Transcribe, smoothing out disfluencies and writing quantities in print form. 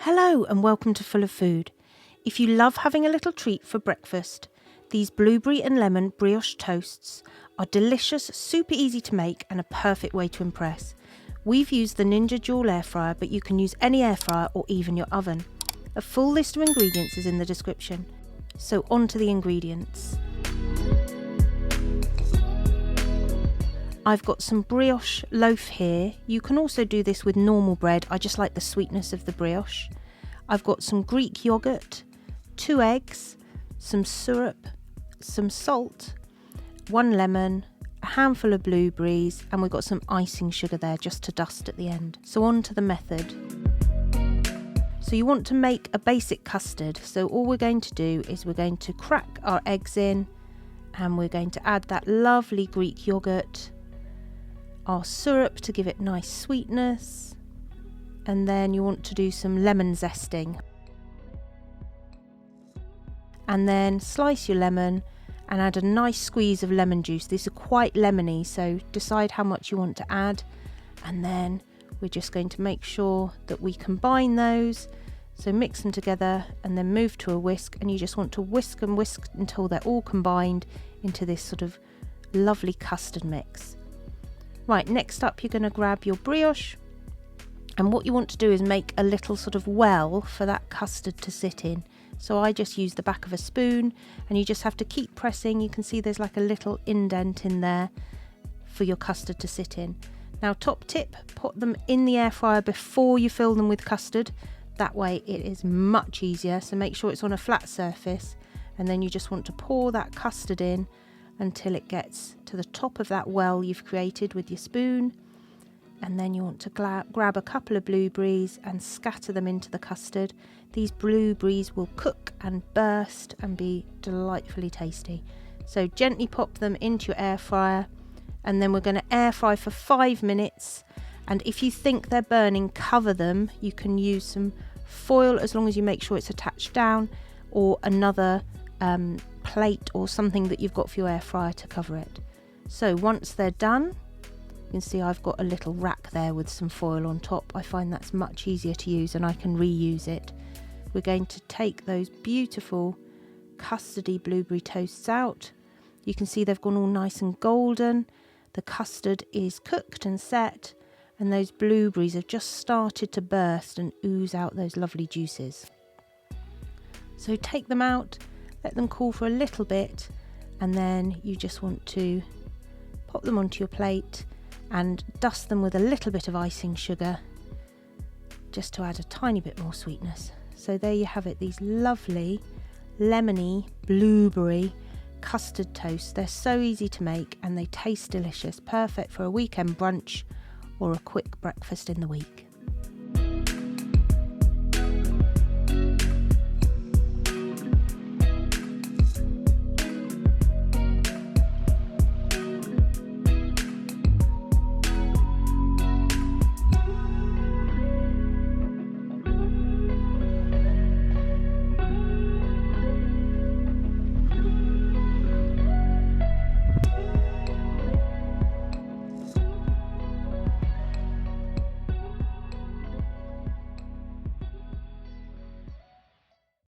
Hello and welcome to Full of Food. If you love having a little treat for breakfast, these blueberry and lemon brioche toasts are delicious, super easy to make and a perfect way to impress. We've used the Ninja Dual Air Fryer, but you can use any air fryer or even your oven. A full list of ingredients is in the description. So on to the ingredients. I've got some brioche loaf here. You can also do this with normal bread. I just like the sweetness of the brioche. I've got some Greek yogurt, 2 eggs, some syrup, some salt, 1 lemon, a handful of blueberries, and we've got some icing sugar there just to dust at the end. So on to the method. So you want to make a basic custard. So all we're going to do is we're going to crack our eggs in and we're going to add that lovely Greek yogurt, our syrup to give it nice sweetness, and then you want to do some lemon zesting. And then slice your lemon and add a nice squeeze of lemon juice. These are quite lemony, so decide how much you want to add. And then we're just going to make sure that we combine those. So mix them together and then move to a whisk, and you just want to whisk and whisk until they're all combined into this sort of lovely custard mix. Right, next up you're going to grab your brioche, and what you want to do is make a little sort of well for that custard to sit in. So I just use the back of a spoon, and you just have to keep pressing. You can see there's like a little indent in there for your custard to sit in. Now, top tip, put them in the air fryer before you fill them with custard. That way it is much easier. So make sure it's on a flat surface, and then you just want to pour that custard in until it gets to the top of that well you've created with your spoon. And then you want to grab a couple of blueberries and scatter them into the custard. These blueberries will cook and burst and be delightfully tasty. So gently pop them into your air fryer, and then we're going to air fry for 5 minutes. And if you think they're burning, cover them. You can use some foil as long as you make sure it's attached down, or another plate or something that you've got for your air fryer to cover it. So once they're done, you can see I've got a little rack there with some foil on top. I find that's much easier to use and I can reuse it. We're going to take those beautiful custardy blueberry toasts out. You can see they've gone all nice and golden. The custard is cooked and set, and those blueberries have just started to burst and ooze out those lovely juices. So take them out, let them cool for a little bit, and then you just want to pop them onto your plate and dust them with a little bit of icing sugar just to add a tiny bit more sweetness. So there you have it, these lovely lemony blueberry custard toasts. They're so easy to make and they taste delicious, perfect for a weekend brunch or a quick breakfast in the week.